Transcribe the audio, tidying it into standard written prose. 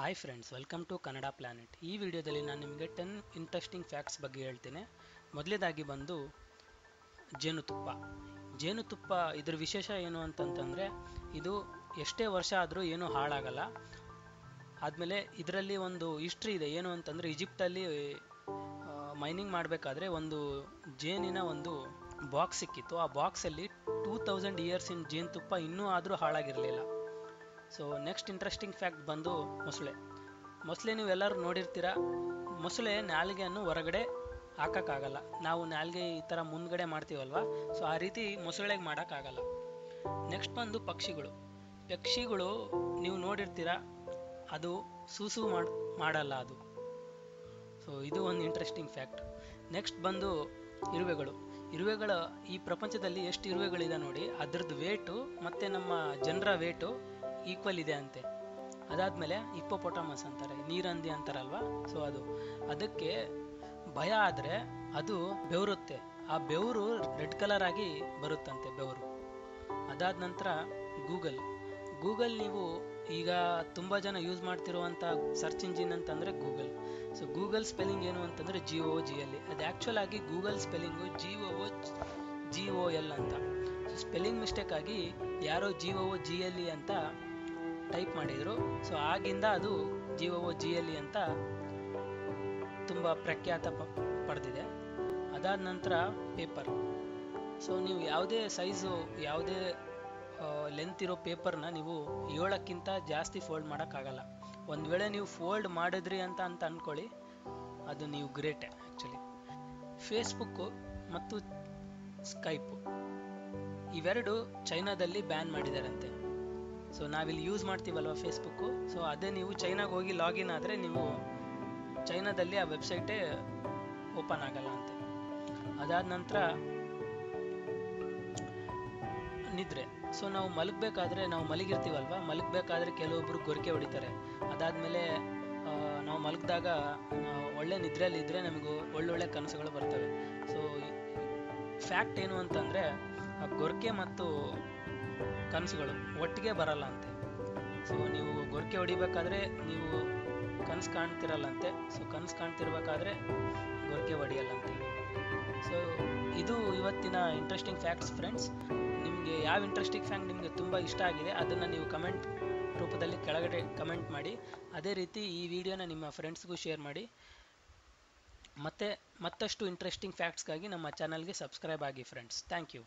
Hi friends, welcome to Kannada planet. ಈ ವಿಡಿಯೋದಲ್ಲಿ ನಾನು ನಿಮಗೆ 10 ಇಂಟ್ರೆಸ್ಟಿಂಗ್ ಫ್ಯಾಕ್ಟ್ಸ್ ಬಗ್ಗೆ ಹೇಳ್ತೇನೆ. ಮೊದಲೇದಾಗಿ ಬಂದು ಜೇನುತುಪ್ಪ. ಜೇನುತುಪ್ಪ ಇದ್ರ ವಿಶೇಷ ಏನು ಅಂತಂತಂದರೆ, ಇದು ಎಷ್ಟೇ ವರ್ಷ ಆದರೂ ಏನೂ ಹಾಳಾಗಲ್ಲ. ಆದಮೇಲೆ ಇದರಲ್ಲಿ ಒಂದು ಹಿಸ್ಟ್ರಿ ಇದೆ. ಏನು ಅಂತಂದರೆ, ಈಜಿಪ್ಟಲ್ಲಿ ಮೈನಿಂಗ್ ಮಾಡಬೇಕಾದ್ರೆ ಒಂದು ಜೇನಿನ ಒಂದು ಬಾಕ್ಸ್ ಸಿಕ್ಕಿತ್ತು. ಆ ಬಾಕ್ಸಲ್ಲಿ 2000 ಇಯರ್ಸ್ ಇನ್ ಜೇನುತುಪ್ಪ ಇನ್ನೂ ಆದರೂ ಹಾಳಾಗಿರಲಿಲ್ಲ. ಸೊ ನೆಕ್ಸ್ಟ್ ಇಂಟ್ರೆಸ್ಟಿಂಗ್ ಫ್ಯಾಕ್ಟ್ ಬಂದು ಮೊಸಳೆ ನೀವು ಎಲ್ಲರೂ ನೋಡಿರ್ತೀರ. ಮೊಸಳೆ ನಾಲಿಗೆಯನ್ನು ಹೊರಗಡೆ ಹಾಕೋಕ್ಕಾಗಲ್ಲ. ನಾವು ನಾಲಿಗೆ ಈ ಥರ ಮುಂದ್ಗಡೆ ಮಾಡ್ತೀವಲ್ವ, ಸೊ ಆ ರೀತಿ ಮೊಸಳೆಗೆ ಮಾಡೋಕ್ಕಾಗಲ್ಲ. ನೆಕ್ಸ್ಟ್ ಬಂದು ಪಕ್ಷಿಗಳು ನೀವು ನೋಡಿರ್ತೀರ, ಅದು ಸೂಸು ಮಾಡಲ್ಲ ಅದು. ಸೊ ಇದು ಒಂದು ಇಂಟ್ರೆಸ್ಟಿಂಗ್ ಫ್ಯಾಕ್ಟ್. ನೆಕ್ಸ್ಟ್ ಬಂದು ಇರುವೆಗಳ ಈ ಪ್ರಪಂಚದಲ್ಲಿ ಎಷ್ಟು ಇರುವೆಗಳಿದೆ ನೋಡಿ, ಅದರದ್ದು ವೇಟು ಮತ್ತು ನಮ್ಮ ಜನರ ವೇಟು ಈಕ್ವಲ್ ಇದೆ ಅಂತೆ. ಅದಾದಮೇಲೆ ಹಿಪ್ಪೋಪೊಟಾಮಸ್ ಅಂತಾರೆ, ನೀರಂದಿ ಅಂತಾರಲ್ವ, ಸೊ ಅದಕ್ಕೆ ಭಯ ಆದರೆ ಅದು ಬೆವರುತ್ತೆ. ಆ ಬೆವರು ರೆಡ್ ಕಲರ್ ಆಗಿ ಬರುತ್ತಂತೆ ಬೆವರು. ಅದಾದ ನಂತರ ಗೂಗಲ್ ನೀವು ಈಗ ತುಂಬ ಜನ ಯೂಸ್ ಮಾಡ್ತಿರುವಂಥ ಸರ್ಚ್ ಇಂಜಿನ್ ಅಂತಂದರೆ ಗೂಗಲ್. ಸೊ ಗೂಗಲ್ ಸ್ಪೆಲ್ಲಿಂಗ್ ಏನು ಅಂತಂದರೆ GOOGL. ಅದು ಆ್ಯಕ್ಚುಲ್ ಆಗಿ ಗೂಗಲ್ ಸ್ಪೆಲ್ಲಿಂಗು GOOGOL ಅಂತ. ಸೊ ಸ್ಪೆಲ್ಲಿಂಗ್ ಮಿಸ್ಟೇಕ್ ಆಗಿ ಯಾರೋ GOOGL ಅಂತ ಟೈಪ್ ಮಾಡಿದರು. ಸೊ ಆಗಿಂದ ಅದು GOOGL ಅಂತ ತುಂಬ ಪ್ರಖ್ಯಾತ ಪಡೆದಿದೆ. ಅದಾದ ನಂತರ ಪೇಪರ್. ಸೊ ನೀವು ಯಾವುದೇ ಸೈಜು, ಯಾವುದೇ ಲೆಂತ್ ಇರೋ ಪೇಪರ್ನ ನೀವು 7ಕ್ಕಿಂತ ಜಾಸ್ತಿ ಫೋಲ್ಡ್ ಮಾಡೋಕ್ಕಾಗಲ್ಲ. ಒಂದು ವೇಳೆ ನೀವು ಫೋಲ್ಡ್ ಮಾಡಿದ್ರಿ ಅಂತ ಅಂದ್ಕೊಳ್ಳಿ, ಅದು ನೀವು ಗ್ರೇಟೆ ಆ್ಯಕ್ಚುಲಿ. ಫೇಸ್ಬುಕ್ಕು ಮತ್ತು ಸ್ಕೈಪು ಇವೆರಡು ಚೈನಾದಲ್ಲಿ ಬ್ಯಾನ್ ಮಾಡಿದಾರಂತೆ. ಸೊ ನಾವಿಲ್ಲಿ ಯೂಸ್ ಮಾಡ್ತೀವಲ್ವ ಫೇಸ್ಬುಕ್ಕು, ಸೊ ಅದೇ ನೀವು ಚೈನಾಗೆ ಹೋಗಿ ಲಾಗಿನ್ ಆದರೆ ನೀವು ಚೈನಾದಲ್ಲಿ ಆ ವೆಬ್ಸೈಟೇ ಓಪನ್ ಆಗಲ್ಲ ಅಂತೆ. ಅದಾದ ನಂತರ ನಿದ್ರೆ. ಸೊ ನಾವು ಮಲಗಬೇಕಾದ್ರೆ ಕೆಲವೊಬ್ಬರು ಗೊರಕೆ ಹೊಡಿತಾರೆ. ಅದಾದಮೇಲೆ ನಾವು ಮಲಗಿದಾಗ ಒಳ್ಳೆ ನಿದ್ರೆಯಲ್ಲಿ ಇದ್ದರೆ ನಮಗೂ ಒಳ್ಳೊಳ್ಳೆ ಕನಸುಗಳು ಬರ್ತವೆ. ಸೊ ಫ್ಯಾಕ್ಟ್ ಏನು ಅಂತಂದರೆ, ಆ ಗೊರಕೆ ಮತ್ತು ಕನಸುಗಳು ಒಟ್ಟಿಗೆ ಬರಲ್ಲ ಅಂತೆ. ಸೊ ನೀವು ಗೊರಕೆ ಹೊಡಿಬೇಕಾದ್ರೆ ನೀವು ಕನಸು ಕಾಣ್ತಿರಲ್ಲಂತೆ. ಸೊ ಕನಸು ಕಾಣ್ತಿರ್ಬೇಕಾದ್ರೆ ಗೊರಕೆ ಹೊಡಿಯಲ್ಲಂತೆ. ಸೊ ಇದು ಇವತ್ತಿನ ಇಂಟ್ರೆಸ್ಟಿಂಗ್ ಫ್ಯಾಕ್ಟ್ಸ್ ಫ್ರೆಂಡ್ಸ್. ನಿಮಗೆ ಯಾವ ಇಂಟ್ರೆಸ್ಟಿಂಗ್ ಫ್ಯಾಕ್ಟ್ ನಿಮಗೆ ತುಂಬ ಇಷ್ಟ ಆಗಿದೆ ಅದನ್ನು ನೀವು ಕಮೆಂಟ್ ರೂಪದಲ್ಲಿ ಕೆಳಗಡೆ ಕಮೆಂಟ್ ಮಾಡಿ. ಅದೇ ರೀತಿ ಈ ವಿಡಿಯೋನ ನಿಮ್ಮ ಫ್ರೆಂಡ್ಸ್ಗೂ ಶೇರ್ ಮಾಡಿ. ಮತ್ತಷ್ಟು ಇಂಟ್ರೆಸ್ಟಿಂಗ್ ಫ್ಯಾಕ್ಟ್ಸ್ಗಾಗಿ ನಮ್ಮ ಚಾನಲ್ಗೆ ಸಬ್ಸ್ಕ್ರೈಬ್ ಆಗಿ ಫ್ರೆಂಡ್ಸ್. Thank you.